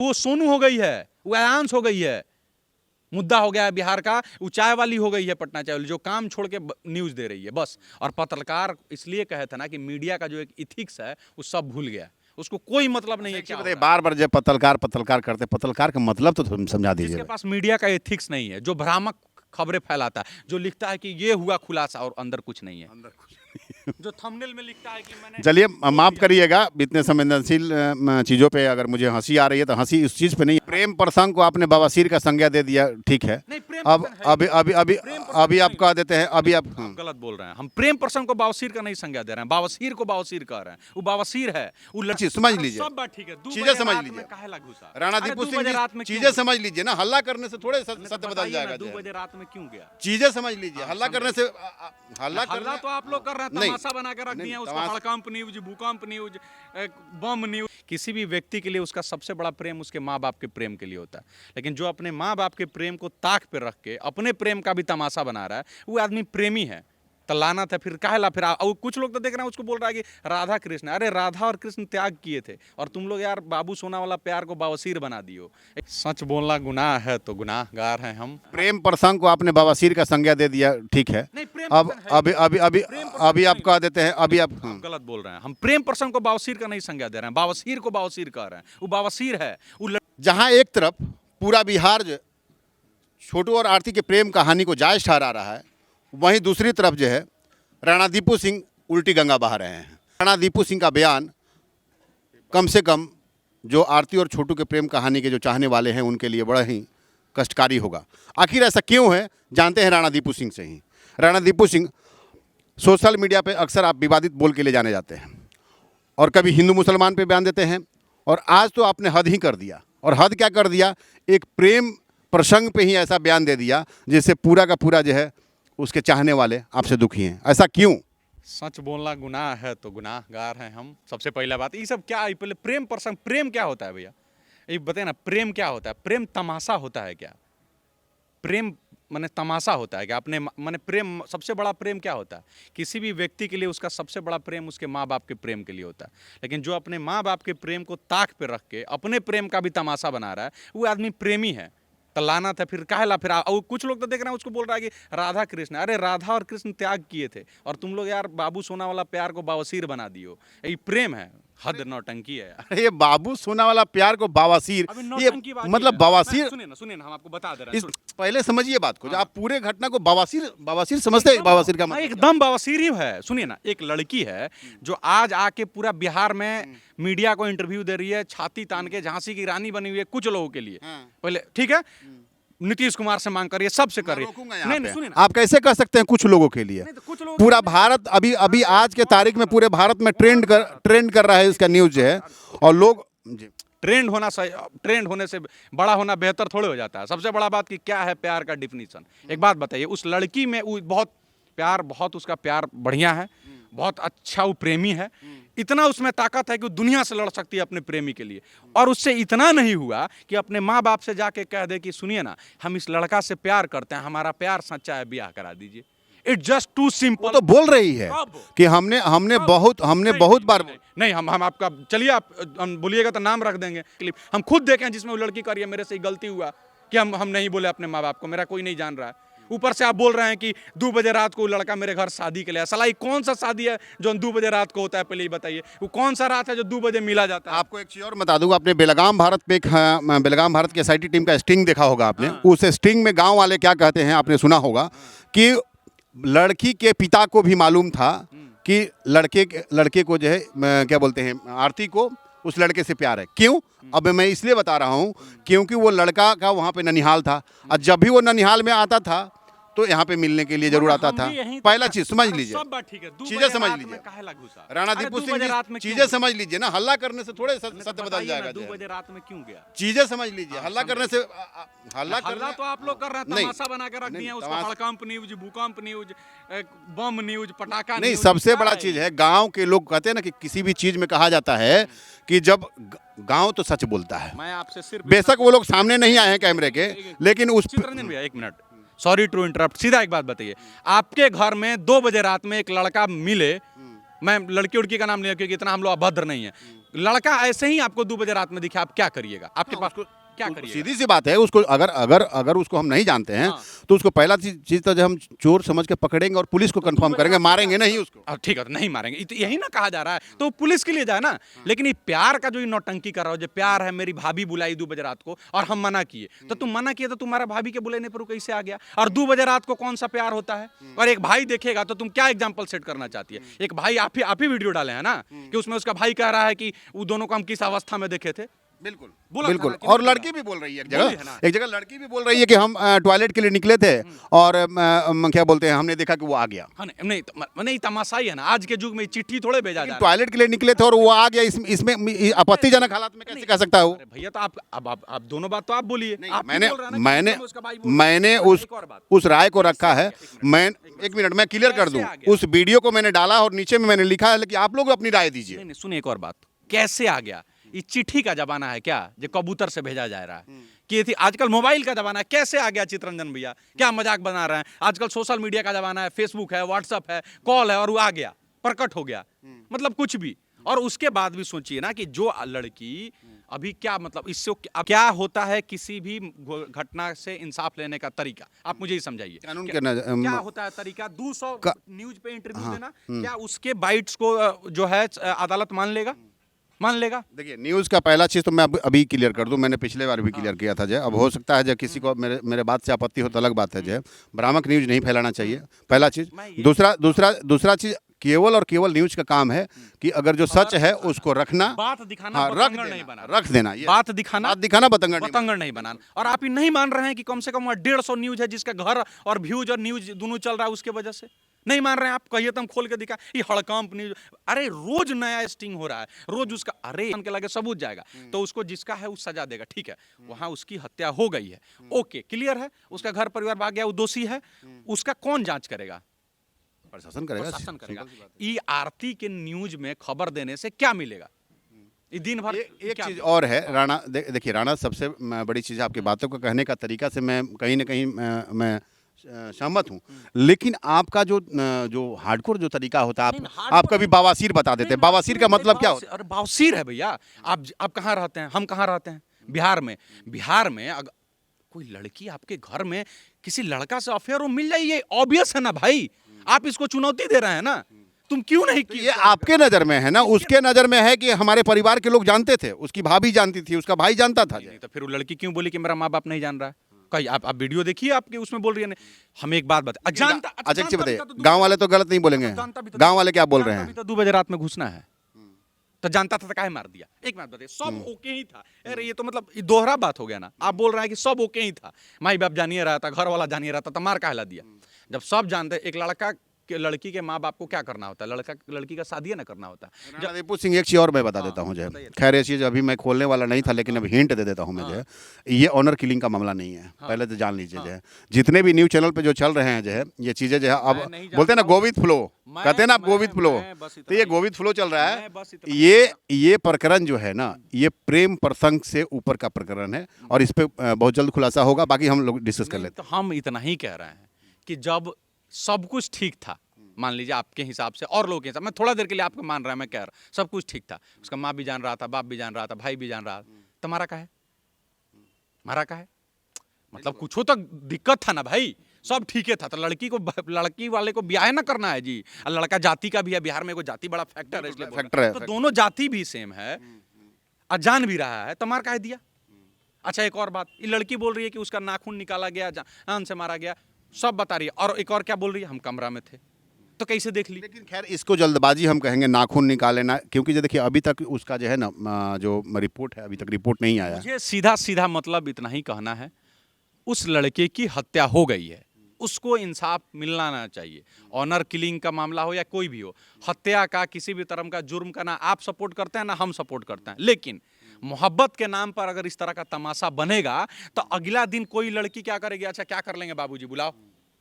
वो सोनू हो गई है, वो आयांश हो गई है, मुद्दा हो गया है बिहार का, ऊंचाई वाली हो गई है पटना चाय वाली, जो काम छोड़ के न्यूज दे रही है बस। और पत्रकार इसलिए कहे थे ना कि मीडिया का जो एक इथिक्स है वो सब भूल गया, उसको कोई मतलब नहीं है क्या बताइए, बार बार जब पत्रकार करते, पत्रकार का मतलब तो समझा दीजिए। जिसके पास मीडिया का एथिक्स नहीं है, जो भ्रामक खबरें फैलाता है, जो लिखता है कि ये हुआ खुलासा और अंदर कुछ नहीं है, जो थंबनेल में लिखता है कि मैंने। चलिए, माफ करिएगा, इतने संवेदनशील चीज़ों पे अगर मुझे हंसी आ रही है तो हंसी उस चीज़ पे नहीं। प्रेम प्रसंग को आपने बवासीर का संज्ञा दे दिया, ठीक है। नहीं, प्रेम अब प्रसंग है। अभी अभी अभी अभी आप कह देते हैं, अभी आप आप गलत बोल रहे हैं। हम प्रेम प्रसंग को बवासीर का नहीं संज्ञा दे रहे हैं, बवासीर को बवासीर कह रहे हैं। वो बवासीर है, वो अच्छी समझ लीजिए, सब बात ठीक है। चीजें समझ लीजिए। काहे ला घुसा राणा दीपू सिंह जी, चीजें समझ लीजिए ना, हल्ला करने से थोड़े सत्य बदल जाएगा। 2 बजे रात में क्यों गया? चीजें समझ लीजिए, हल्ला करने से हल्ला तो आप लोग कर रहे हैं, तमाशा बना के रख दिए हैं उसको। हड़कंप न्यूज, भूकंप न्यूज, बम न्यूज। किसी भी व्यक्ति के लिए उसका सबसे बड़ा प्रेम उसके माँ बाप के प्रेम के लिए होता है, लेकिन जो अपने माँ बाप के प्रेम को ताक पे रख के अपने प्रेम का भी तमाशा बना रहा है, वो आदमी प्रेमी है। तो लाना था फिर काहे ला, फिर कुछ लोग तो देख रहे हैं उसको बोल रहा है कि राधा कृष्ण। अरे राधा और कृष्ण त्याग किए थे, और तुम लोग यार बाबू सोना वाला प्यार को बवासीर बना दियो। सच बोलना गुनाह है तो गुनाहगार हैं हम। प्रेम प्रसंग को आपने बवासीर का संज्ञा दे दिया, ठीक है। नहीं, प्रेम अब अभी अभी अभी अभी आप कह देते हैं, अभी आप गलत बोल रहे हैं। हम प्रेम प्रसंग को बवासीर का नहीं संज्ञा दे रहे हैं, बवासीर को बवासीर कह रहे हैं। वो बवासीर है, वो जहां एक तरफ पूरा बिहार छोटू और आरती के प्रेम कहानी को जायज ठहरा रहा है, वहीं दूसरी तरफ जो है राणा दीपू सिंह उल्टी गंगा बहा रहे हैं। राणा दीपू सिंह का बयान कम से कम जो आरती और छोटू के प्रेम कहानी के जो चाहने वाले हैं उनके लिए बड़ा ही कष्टकारी होगा। आखिर ऐसा क्यों है, जानते हैं राणा दीपू सिंह से ही। राणा दीपू सिंह सोशल मीडिया पे अक्सर आप विवादित बोल के ले जाने जाते हैं, और कभी हिंदू मुसलमान पे बयान देते हैं, और आज तो आपने हद ही कर दिया। और हद क्या कर दिया, एक प्रेम प्रसंग पे ही ऐसा बयान दे दिया जिससे पूरा का पूरा जो है उसके चाहने वाले आपसे दुखी हैं। ऐसा क्यों? सच बोलना गुनाह है तो गुनाहगार हैं हम। सबसे पहला बात ये सब क्या है, पहले प्रेम प्रसंग, प्रेम क्या होता है भैया, ये बताए ना। प्रेम क्या होता है? प्रेम तमाशा होता है क्या? प्रेम माने तमाशा होता है क्या? अपने माने प्रेम, सबसे बड़ा प्रेम क्या होता है? किसी भी व्यक्ति के लिए उसका सबसे बड़ा प्रेम उसके माँ बाप के प्रेम के लिए होता है, लेकिन जो अपने माँ बाप के प्रेम को ताक पे रख के अपने प्रेम का भी तमाशा बना रहा है, वो आदमी प्रेमी है। तो लाना था फिर काहे ला, फिर कुछ लोग तो देख रहे हैं उसको बोल रहा है कि राधा कृष्ण। अरे राधा और कृष्ण त्याग किए थे, और तुम लोग यार बाबू सोना वाला प्यार को बवासीर बना दियो। ये प्रेम है? हद नौटंकी है यार। ये बाबू सोना वाला प्यार को बवासीर, ये मतलब बवासीर। सुनिए ना, हम आपको बता दे रहे हैं। पहले समझिए बात को, जो आप पूरे घटना को बवासीर समझते हैं। बवासीर का मतलब एकदम बवासीर ही है। सुनिए ना, एक लड़की है जो आज आके पूरा बिहार में मीडिया को इंटरव्यू दे रही है, छाती तान के झांसी की रानी बनी हुई है कुछ लोगों के लिए। पहले ठीक है, नीतीश कुमार से मांग कर रही है, सबसे कर रही है। नहीं, सुनिए ना, आप कैसे कह सकते हैं कुछ लोगों के लिए? पूरा भारत अभी अभी आज के तारीख में पूरे भारत में ट्रेंड कर रहा है इसका न्यूज जो है, और लोग ट्रेंड होने से बड़ा होना बेहतर थोड़े हो जाता है। सबसे बड़ा बात कि क्या है प्यार का डिफिनीशन। एक बात बताइए, उस लड़की में बहुत प्यार, बहुत उसका प्यार बढ़िया है, बहुत अच्छा वो प्रेमी है, इतना उसमें ताकत है कि वो दुनिया से लड़ सकती है अपने प्रेमी के लिए। और उससे इतना नहीं हुआ कि अपने माँ बाप से जाके कह दे कि सुनिए ना, हम इस लड़का से प्यार करते हैं, हमारा प्यार सच्चा है, ब्याह करा दीजिए। It's just too simple. तो बोल रही है कि हमने बहुत बार नहीं, हम आपका, चलिए आप बोलिएगा तो नाम रख देंगे क्लिप, हम खुद देखें जिसमें वो लड़की कह रही है मेरे से गलती हुआ कि हम नहीं बोले अपने माँ बाप को, मेरा कोई नहीं जान रहा है। ऊपर से आप बोल रहे हैं कि 2 बजे रात को लड़का मेरे घर शादी के लिए। साला ये कौन सा शादी है जो 2 बजे रात को होता है? पहले ही बताइए, वो कौन सा रात है जो 2 बजे मिला जाता है? आपको एक चीज और बता दूंगा, आपने बेलगाम भारत पे बेलगाम भारत की एसआईटी टीम का स्टिंग देखा होगा आपने। उस स्टिंग में गांव वाले क्या कहते हैं आपने सुना होगा कि लड़की के पिता को भी मालूम था कि लड़के को जो है क्या बोलते हैं, आरती को उस लड़के से प्यार है। क्यों? अब मैं इसलिए बता रहा हूँ क्योंकि वो लड़का का वहाँ पे ननिहाल था, और जब भी वो ननिहाल में आता था तो यहाँ पे मिलने के लिए जरूर आता था। पहला चीज समझ लीजिए, सब बात ठीक है, चीजें समझ लीजिए। राणा दीपू सिंह जी, चीजें समझ लीजिए ना, हल्ला करने से थोड़े सत्य बदल जाएगा। 2 बजे रात में क्यों गया? चीजें समझ लीजिए, हल्ला करने से हल्ला तो आप लोग कर रहे हैं, तमाशा बना के रख दिए हैं उसको। हड़कंप न्यूज, भूकंप न्यूज, बम न्यूज, पटाखा नहीं, सबसे बड़ा चीज है गांव के लोग कहते हैं ना कि किसी भी चीज में कहा जाता है कि जब गांव तो सच बोलता है। मैं आपसे सिर्फ, बेशक वो लोग सामने नहीं आए हैं कैमरे के, लेकिन उस चित्ररंजन भैया एक मिनट, सॉरी टू इंटरप्ट, सीधा एक बात बताइए, आपके घर में 2 बजे रात में एक लड़का मिले, मैं लड़की उड़की का नाम लिया क्योंकि इतना हम लोग अभद्र नहीं है, लड़का ऐसे ही आपको 2 बजे रात में दिखे, आप क्या करिएगा? आपके पास क्या करिएगा? सीधी सी बात है, उसको अगर अगर अगर उसको हम नहीं जानते हैं तो उसको पहला चीज तो जो हम चोर समझ के पकड़ेंगे और पुलिस को कंफर्म करेंगे, मारेंगे नहीं उसको। ठीक है, तो नहीं मारेंगे, तो यही ना कहा जा रहा है, तो पुलिस के लिए जाए ना। लेकिन ये प्यार का जो ये नौटंकी कर रहा हो, जो प्यार है, मेरी भाभी बुलाई 2 बजे रात को और हम मना किए, तो तुम मना किए तो तुम्हारा भाभी के बुलाने पर कैसे आ गया? और 2 बजे रात को कौन सा प्यार होता है? और एक भाई देखेगा तो तुम क्या एग्जाम्पल सेट करना चाहती है? एक भाई आप ही वीडियो डाले हैं ना कि उसमें उसका भाई कह रहा है कि वो दोनों को हम किस अवस्था में देखे थे। बिल्कुल बोला बिल्कुल। था ना, और कि लड़की भी बोल रही है बोली है ना। एक जगह लड़की भी बोल रही है कि हम टॉयलेट के लिए निकले थे और क्या बोलते हैं, हमने देखा कि वो आ गया। हाँ, नहीं तमाशा ही है ना, आज के युग में चिट्ठी थोड़े भेजा जा रहा है। टॉयलेट के लिए निकले थे और वो आ गया, इसमें आपत्तिजनक हालात में कैसे कह सकता है वो? अरे भैया, तो आप दोनों बात तो आप बोलिए। आप मैंने बोल रहे हैं ना कि मैंने उसका भाई बोल रहा है। मैंने एक और बात। उस राय को रखा है। मैं एक मिनट मैं क्लियर कर दूं, कैसे आ गया? उस वीडियो को मैंने डाला और नीचे में मैंने लिखा है कि आप लोग अपनी राय दीजिए। नहीं, सुनिए एक और बात, कैसे आ गया? ये चिट्ठी का जमाना है क्या, जो कबूतर से भेजा जा रहा है? कि ये थी आजकल मोबाइल का जमाना है, कैसे आ गया चित्ररंजन भैया? क्या मजाक बना रहे हैं? आजकल सोशल मीडिया का जमाना है, फेसबुक है, व्हाट्सएप है, कॉल है, और वो आ गया, प्रकट हो गया, मतलब कुछ भी। और उसके बाद भी सोचिए ना कि जो लड़की अभी क्या, मतलब इससे क्या होता है किसी भी घटना से इंसाफ लेने का तरीका, आप मुझे ही समझाइए। कानून क्या, के क्या होता है तरीका? 200 न्यूज पे इंटरव्यू देना, क्या उसके बाइट्स को जो है अदालत मान लेगा? देखिए, न्यूज़ का पहला चीज़ तो मैं अभी क्लियर कर दूं, मैंने पिछले बार भी क्लियर किया था। जय, अब हो सकता है जब किसी को मेरे बात से आपत्ति हो तो अलग बात है। जय, भ्रामक न्यूज़ नहीं फैलाना चाहिए, पहला चीज़। दूसरा चीज़, केवल और केवल न्यूज़ का काम है कि अगर जो सच है उसको रखना, बात दिखाना, हाँ, रख देना, बात दिखाना बतंगड़ नहीं बनाना। और आप ही नहीं मान रहे हैं कि कम से कम 150 न्यूज है जिसका घर और व्यूज और न्यूज दोनों चल रहा है, उसके वजह से नहीं मान रहे हैं आप? कहिए तो हम खोल के दिखा, ये हड़कंप न्यूज। अरे रोज नया स्टिंग हो रहा है, रोज उसका, अरे के लगे सबूत जाएगा तो उसको जिसका है वो सजा देगा, ठीक है। वहां उसकी हत्या हो गई है, ओके, क्लियर है, उसका घर परिवार भाग गया, वो दोषी है, उसका कौन जांच करेगा? प्रशासन करेगा। ये आरती के न्यूज में खबर देने से क्या मिलेगा? ये दिन भर एक चीज और है राणा, देखिए राणा, सबसे बड़ी चीज आपकी बातों को कहने का तरीका से मैं कहीं ना कहीं मैं सहमत हूँ, लेकिन आपका जो हार्डकोर जो तरीका होता है, आप कभी बवासीर बता देते हैं। बवासीर का मतलब क्या होता है? अरे बवासीर है भैया, आप कहाँ रहते हैं, हम कहाँ रहते हैं? बिहार में अगर कोई लड़की आपके घर में किसी लड़का से अफेयर मिल जाए, ये ऑब्वियस है ना भाई, आप इसको चुनौती दे रहे हैं ना, तुम क्यों नहीं? तो ये आपके नजर में है ना, उसके नजर में है कि हमारे परिवार के लोग जानते थे, उसकी भाभी जानती थी, उसका भाई जानता था। तो फिर वो लड़की क्यों बोली कि मेरा माँ बाप नहीं जान रहा है? कहीं आप वीडियो देखिए, आपके उसमें बोल रही है। हम एक बात बता, अच्छा बताइए, गांव वाले तो गलत नहीं बोलेंगे, गांव वाले क्या बोल रहे हैं? तो 2 बजे रात में घुसना है तो जानता था तो काहे मार दिया? एक बात बताइए, सब ओके ही था। अरे ये तो मतलब ये दोहरा बात हो गया ना। आप बोल रहे हैं कि सब ओके ही था, माई बाप जानिए रहा था, घर वाला जानिए रहा था, तो मार काहे ला दिया? जब सब जानते, एक लड़की के माँ बाप को क्या करना होता है? लड़की का शादी ना करना होता है। राणा दीपू सिंह, एक चीज और मैं बता देता हूँ जय, खैर ये चीज अभी मैं खोलने वाला नहीं था, लेकिन अब हिंट दे देता हूँ मैं जय, ये ऑनर किलिंग का मामला नहीं है, पहले तो जान लीजिए जय। जितने भी न्यूज चैनल पे जो चल रहे हैं जय, ये चीजें जो है, अब बोलते हैं ना गोविंद फ्लो, कहते हैं ना गोविंद फ्लो, तो ये गोविंद फ्लो चल रहा है। ये प्रकरण जो है ना, ये प्रेम प्रसंग से ऊपर का प्रकरण है और इस पे बहुत जल्द खुलासा होगा, बाकी हम लोग डिस्कस कर लेते हैं। तो हम इतना ही कह रहे हैं कि जब सब कुछ ठीक था, मान लीजिए आपके हिसाब से और लोगों के हिसाब, मैं थोड़ा देर के लिए आपको मान रहा, मैं कह रहा सब कुछ ठीक था, उसका माँ भी जान रहा था, बाप भी जान रहा था, भाई भी जान रहा था, तो मारा का है? मतलब कुछ तो दिक्कत था ना भाई, सब ठीक है था, तो लड़की वाले को ब्याह ना करना है जी। लड़का जाति का भी है, बिहार में कोई जाति बड़ा फैक्टर है, इसलिए तो दोनों जाति भी सेम है और जान भी रहा है, तो मार काहे दिया? अच्छा एक और बात, ये लड़की बोल रही है कि उसका नाखून निकाला गया, जान से मारा गया, सब बता रही है। और एक और क्या बोल रही है, हम कमरा में थे, तो कैसे देख ली? लेकिन खैर इसको जल्दबाजी हम कहेंगे, नाखून निकाले ना, क्योंकि जो देखिए अभी तक उसका जो है ना, जो रिपोर्ट है, अभी तक रिपोर्ट नहीं आया। मुझे सीधा मतलब इतना ही कहना है, उस लड़के की हत्या हो गई है, उसको इंसाफ मिलना चाहिए। ऑनर किलिंग का मामला हो या कोई भी हो, हत्या का, किसी भी तरह का जुर्म का ना आप सपोर्ट करते हैं ना हम सपोर्ट करते हैं, लेकिन मोहब्बत के नाम पर अगर इस तरह का तमाशा बनेगा तो अगला दिन कोई लड़की क्या करेगी? अच्छा क्या कर लेंगे बाबूजी, बुलाओ,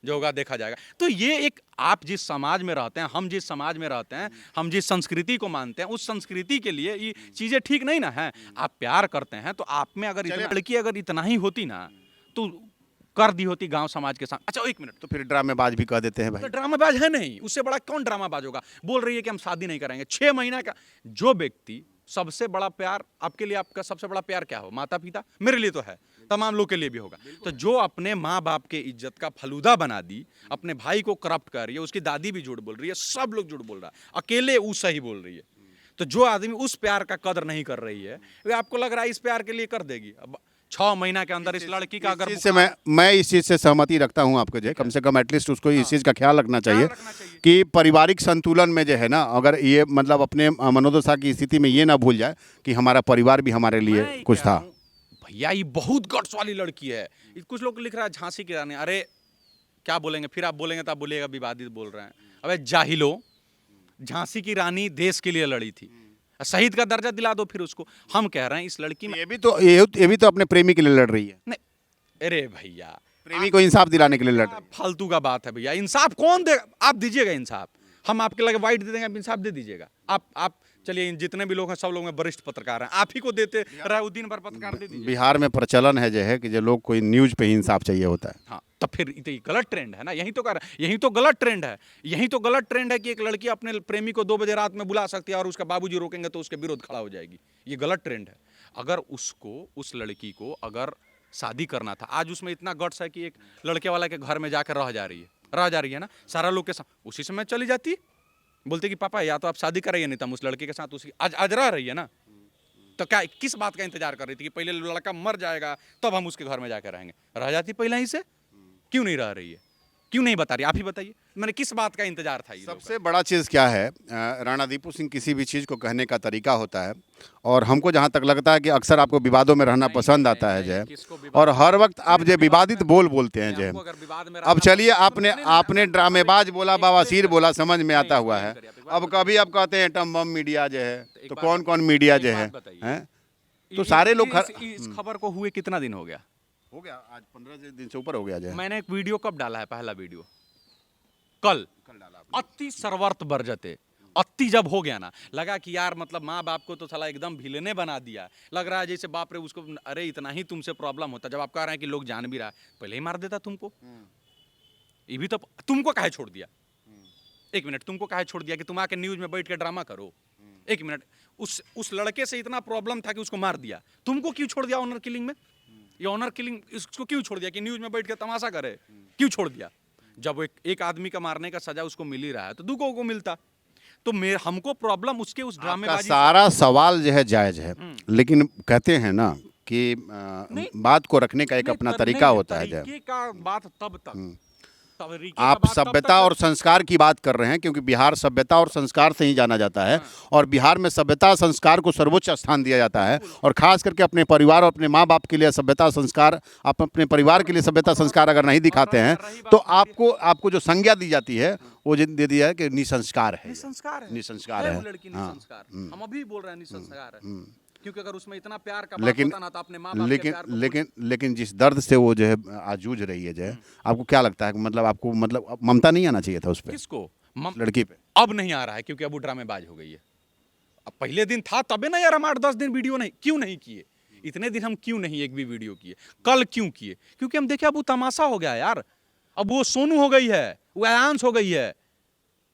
जो होगा देखा जाएगा। तो ये एक, आप जिस समाज में रहते हैं, हम जिस समाज में रहते हैं, हम जिस संस्कृति को मानते हैं, उस संस्कृति के लिए ये चीजें ठीक नहीं ना है। आप प्यार करते हैं तो आप में अगर लड़की अगर इतना ही होती ना तो कर दी होती गांव समाज के साथ। अच्छा एक मिनट, तो फिर ड्रामेबाज भी कह देते हैं भाई। तो ड्रामेबाज है नहीं, उससे बड़ा कौन ड्रामाबाज होगा? बोल रही है कि हम शादी नहीं करेंगे, 6 महीना का। जो व्यक्ति सबसे बड़ा प्यार आपके लिए, आपका सबसे बड़ा प्यार क्या हो? माता पिता। मेरे लिए तो है, तमाम लोग के लिए भी होगा। तो जो अपने माँ बाप के इज्जत का फलूदा बना दी, अपने भाई को करप्ट कर रही है, उसकी दादी भी झूठ बोल रही है, सब लोग झूठ बोल रहा है, अकेले वो सही बोल रही है। तो जो आदमी उस प्यार का कदर नहीं कर रही है, वे आपको लग रहा है इस प्यार के लिए कर देगी। अब 6 महीना के अंदर इस लड़की का अगर से मैं इस चीज़ से सहमति रखता हूं आपको, जो कम से कम एटलीस्ट उसको इस चीज़ का ख्याल रखना चाहिए कि पारिवारिक संतुलन में जो है ना, अगर ये मतलब अपने मनोदशा की स्थिति में ये ना भूल जाए कि हमारा परिवार भी हमारे लिए कुछ था। भैया ये बहुत गट्स वाली लड़की है। कुछ लोग लिख रहा है झांसी की रानी। अरे क्या बोलेंगे फिर? आप बोलेंगे तो आप बोलिएगा विवादित बोल रहे हैं। अबे जाहिलो, झांसी की रानी देश के लिए लड़ी थी, शहीद का दर्जा दिला दो फिर उसको। हम कह रहे हैं इस लड़की में ये भी तो अपने प्रेमी के लिए लड़ रही है। नहीं, अरे भैया प्रेमी को इंसाफ दिलाने के लिए लड़ रही है। फालतू का बात है भैया। इंसाफ कौन दे? आप दीजिएगा इंसाफ, हम आपके लगे वाइट दे देंगे, आप इंसाफ दे दीजिएगा। आप चलिए, जितने भी लोग हैं सब लोग में वरिष्ठ पत्रकार हैं, आप ही को देते रहे दिन भर पत्रकार दे दीजिए। बिहार में प्रचलन है जो है कि जो लोग कोई न्यूज पे ही इंसाफ चाहिए होता है। हाँ, तो फिर ये गलत ट्रेंड है ना। यही तो यही तो गलत ट्रेंड है। यही तो गलत ट्रेंड है कि एक लड़की अपने प्रेमी को 2 बजे रात में बुला सकती है और उसका बाबूजी रोकेंगे तो उसके विरोध खड़ा हो जाएगी। ये गलत ट्रेंड है। अगर उसको, उस लड़की को अगर शादी करना था, आज उसमें इतना गट्स है कि एक लड़के वाला के घर में जाकर रह जा रही है ना, सारा लोग के साथ, उसी समय चली जाती, बोलते कि पापा या तो आप शादी कराइए, नहीं तो हम उस लड़के के साथ उसी आज रह रही है ना। तो क्या, किस बात का इंतजार कर रही थी कि पहले लड़का मर जाएगा तब हम उसके घर में जाकर रहेंगे? रह जाती पहले ही से। क्यों नहीं रह रही है? क्यों नहीं बता रही? आप ही बताइए, मैंने किस बात का इंतजार था? ये सबसे बड़ा चीज़ क्या है, राणा दीपू सिंह किसी भी चीज़ को कहने का तरीका होता है, और हमको जहाँ तक लगता है कि अक्सर आपको विवादों में रहना पसंद आता है जय, और हर वक्त आप जो विवादित बोलते हैं जय। अब चलिए, आपने ड्रामेबाज बोला, बवासीर बोला, समझ में आता हुआ है। अब कभी आप कहते हैं टम बम मीडिया जो है, तो कौन कौन मीडिया जो है? तो सारे लोग इस खबर को हुए कितना दिन हो गया? आज 15 दिन से ऊपर हो गया जय। मैंने एक वीडियो कब डाला है? पहला वीडियो कल डाला। अति सर्वर्थ बरजते। अति जब हो गया ना, लगा कि यार मतलब माँ बाप को तो साला एकदम भिलेने बना दिया। लग रहा है जैसे बाप रे उसको, अरे इतना ही तुमसे प्रॉब्लम होता। जब आप कह रहे हैं कि लोग जान भी रहा है, पहले ही मार देता तुमको। ये भी तो तुमको काहे छोड़ दिया? एक मिनट, तुमको काहे छोड़ दिया कि तुम आके न्यूज में बैठ के ड्रामा करो? एक मिनट, उस लड़के से इतना प्रॉब्लम था कि उसको मार दिया, तुमको क्यों छोड़ दिया ऑनर किलिंग में? ये ऑनर किलिंग इसको क्यों छोड़ दिया कि न्यूज में बैठ के तमाशा करे? क्यों छोड़ दिया? जब एक आदमी का मारने का सजा उसको मिल ही रहा है तो दूसरों को मिलता। तो हमको प्रॉब्लम उसके उस ड्रामेबाजी। सारा सवाल जो है जायज है, लेकिन कहते हैं ना कि बात को रखने का एक अपना तरीका होता है। तरीके का बात तब तक, आप सभ्यता और संस्कार की बात कर रहे हैं, क्योंकि बिहार सभ्यता और संस्कार से ही जाना जाता है, और बिहार में सभ्यता संस्कार को सर्वोच्च स्थान दिया जाता है, और खास करके अपने परिवार और अपने माँ बाप के लिए सभ्यता संस्कार, आप अपने परिवार के लिए सभ्यता संस्कार अगर नहीं दिखाते हैं तो आपको जो संज्ञा दी जाती है वो दे दिया है कि निसंस्कार है। निसंस्कार है। हम अभी बोल रहे हैं निसंस्कार है, क्योंकि अगर उसमें इतना प्यार का लेकिन बात होता ना तो अपने माँ बाप के प्यार को लेकिन जिस दर्द से वो जो है आज जूझ रही है जय, आपको क्या लगता है? मतलब आपको मतलब ममता नहीं आना चाहिए था उस पर? किसको? लड़की पे। अब नहीं आ रहा है क्योंकि अब वो ड्रामेबाज हो गई है। अब पहले दिन था तबे ना यार, हम 8-10 दिन वीडियो क्यों नहीं किए? इतने दिन हम क्यों नहीं एक भी वीडियो किए? कल क्यों किए? क्योंकि हम देखे अब वो तमाशा हो गया यार। अब वो सोनू हो गई है, वो आयांश हो गई है,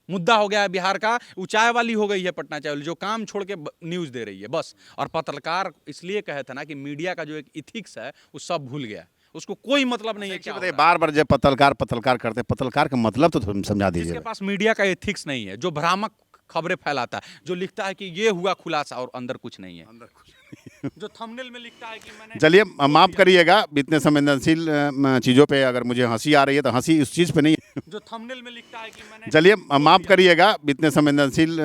मुद्दा हो गया है बिहार का। ऊंचाई वाली हो गई है पटना चाय वाली, जो काम छोड़ के न्यूज दे रही है बस। और पत्रकार इसलिए कहे थे ना कि मीडिया का जो एक इथिक्स है वो सब भूल गया, उसको कोई मतलब नहीं है। क्या बार बार जब पत्रकार करते, पत्रकार का मतलब तो समझा दीजिए। जिसके पास मीडिया का इथिक्स नहीं है, जो भ्रामक खबरें फैलाता है, जो लिखता है कि ये हुआ खुलासा और अंदर कुछ नहीं है, जो थंबनेल में लिखता है कि मैंने। चलिए, माफ करिएगा, इतने संवेदनशील चीज़ों पे अगर मुझे हंसी आ रही है तो हंसी उस चीज़ पे नहीं है जो थंबनेल में लिखता है कि मैंने। चलिए, माफ करिएगा, इतने संवेदनशील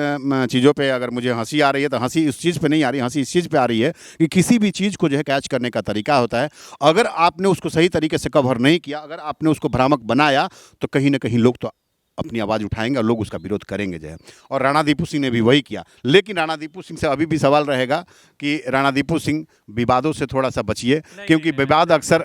चीज़ों पे अगर मुझे हंसी आ रही है तो हंसी उस चीज़ पे नहीं आ रही, हंसी इस चीज़ पे आ रही है कि किसी भी चीज़ को जो है कैच करने का तरीका होता है। अगर आपने उसको सही तरीके से कवर नहीं किया, अगर आपने उसको भ्रामक बनाया, तो कहीं ना कहीं लोग तो अपनी आवाज़ उठाएंगे और लोग उसका विरोध करेंगे जो है। और राणा दीपू सिंह ने भी वही किया। लेकिन राणा दीपू सिंह से अभी भी सवाल रहेगा कि राणा दीपू सिंह विवादों से थोड़ा सा बचिए, क्योंकि विवाद अक्सर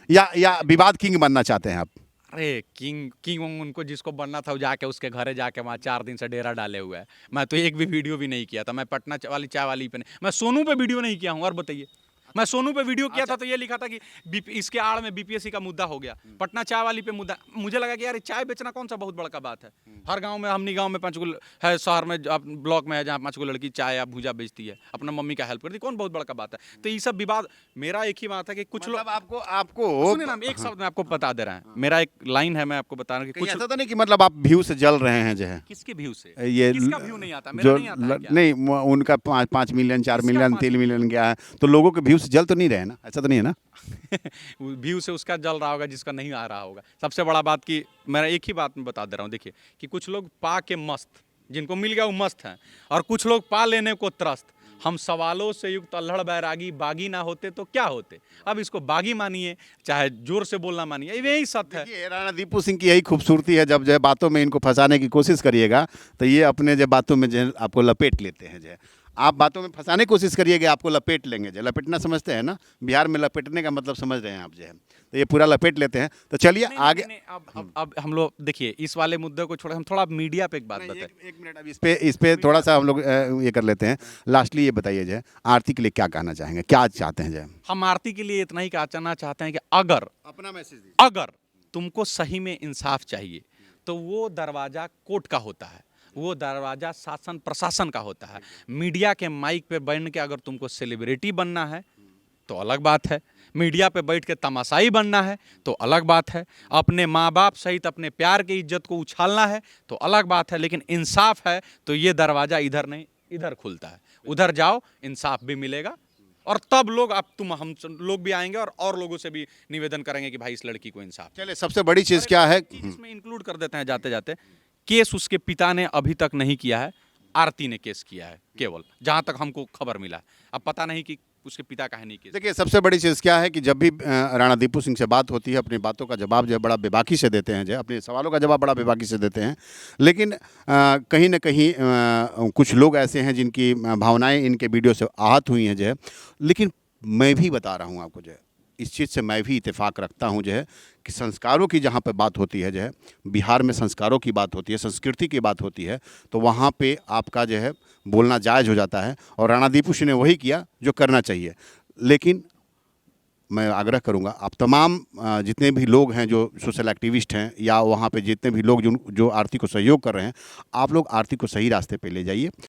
या विवाद किंग बनना चाहते हैं आप? अरे किंग उनको जिसको बनना था वो जाके उसके घरे जाके वहाँ 4 दिन से डेरा डाले हुए है। मैं तो एक भी वीडियो भी नहीं किया था। मैं पटना वाली चाय वाली पे नहीं, मैं सोनू पे वीडियो नहीं किया हूँ। और बताइए, मैं सोनू पे वीडियो किया था तो ये लिखा था कि इसके आड़ में बीपीएससी का मुद्दा हो गया, पटना चाय वाली पे मुद्दा। मुझे लगा कि यार चाय बेचना कौन सा बहुत बड़ा बात है। हर गांव में, हमनी गांव में 5 गो है, शहर में ब्लॉक में है जहाँ 5 गो लड़की चाय या भूजा बेचती है, अपना मम्मी का हेल्प करती है, कौन बहुत बड़ा बात है। तो ये सब विवाद, मेरा एक ही बात है कि कुछ लोग, मतलब आपको सुनिए ना, एक शब्द में आपको बता दे रहे हैं, मेरा एक लाइन है, मैं आपको बता रहा हूँ कि कुछ कुछ, ऐसा तो नहीं कि मतलब आप व्यू से जल रहे हैं जो है किसके व्यू से, ये किसका व्यू नहीं आता, मेरा जो नहीं आता है क्या? नहीं उनका 5 मिलियन 4 किसका मिलियन 5 3 मिलियन क्या है, तो लोगों के व्यू से जल तो नहीं रहे ना, ऐसा तो नहीं है ना। व्यू से उसका जल रहा होगा जिसका नहीं आ रहा होगा। सबसे बड़ा बात कि मैं एक ही बात में बता दे रहा हूँ, देखिए कि कुछ लोग पा के मस्त, जिनको मिल गया वो मस्त हैं, और कुछ लोग पा लेने को त्रस्त। हम सवालों से युक्त अल्हड़ बैरागी बागी ना होते तो क्या होते। अब इसको बागी मानिए चाहे जोर से बोलना मानिए, यही सत्य है। देखिए राणा दीपू सिंह की यही खूबसूरती है, जब जो है बातों में इनको फंसाने की कोशिश करिएगा तो ये अपने जो बातों में जो है आपको लपेट लेते हैं। जो है आप बातों में फंसाने की कोशिश करिएगा, आपको लपेट लेंगे। जो लपेटना समझते हैं ना, बिहार में लपेटने का मतलब समझ रहे हैं आप जो है, तो ये पूरा लपेट लेते हैं। तो चलिए आगे। नहीं, अब हम लोग देखिए इस वाले मुद्दे को छोड़, हम थोड़ा मीडिया पे एक बात बताएं। एक मिनट, अब इस पे थोड़ा सा हम लोग ये कर लेते हैं। लास्टली ये बताइए जो है आरती के लिए क्या कहना चाहेंगे, क्या चाहते हैं जो है? हम आरती के लिए इतना ही कहना चाहते हैं कि अगर अपना मैसेज दीजिए। अगर तुमको सही में इंसाफ चाहिए तो वो दरवाजा कोर्ट का होता है, वो दरवाजा शासन प्रशासन का होता है। मीडिया के माइक पे बैठ के अगर तुमको सेलिब्रिटी बनना है तो अलग बात है, मीडिया पे बैठ के तमाशाई बनना है तो अलग बात है, अपने माँ बाप सहित अपने प्यार की इज्जत को उछालना है तो अलग बात है। लेकिन इंसाफ है तो ये दरवाजा इधर नहीं इधर खुलता है, उधर जाओ इंसाफ भी मिलेगा, और तब लोग हम लोग भी आएंगे और लोगों से भी निवेदन करेंगे कि भाई इस लड़की को इंसाफ। चलिए सबसे बड़ी चीज़ क्या है, इसमें इंक्लूड कर देते हैं जाते जाते, केस उसके पिता ने अभी तक नहीं किया है, आरती ने केस किया है केवल, जहां तक हमको खबर मिला है। अब पता नहीं कि उसके पिता का है नहीं केस। देखिए सबसे बड़ी चीज़ क्या है कि जब भी राणा दीपू सिंह से बात होती है, अपनी बातों का जवाब जो है बड़ा बेबाकी से देते हैं, जो है अपने सवालों का जवाब बड़ा बेबाकी से देते हैं। लेकिन कहीं ना कहीं कुछ लोग ऐसे हैं जिनकी भावनाएं इनके वीडियो से आहत हुई हैं जो है। लेकिन मैं भी बता रहा हूँ आपको जो है, इस चीज़ से मैं भी इत्तेफाक रखता हूँ जो है कि संस्कारों की जहाँ पर बात होती है जो है, बिहार में संस्कारों की बात होती है, संस्कृति की बात होती है, तो वहाँ पे आपका जो है बोलना जायज़ हो जाता है। और राणा दीपू सिंह ने वही किया जो करना चाहिए। लेकिन मैं आग्रह करूंगा आप तमाम जितने भी लोग हैं जो सोशल एक्टिविस्ट हैं, या वहाँ पे जितने भी लोग जो आरती को सहयोग कर रहे हैं, आप लोग आरती को सही रास्ते पे ले जाइए।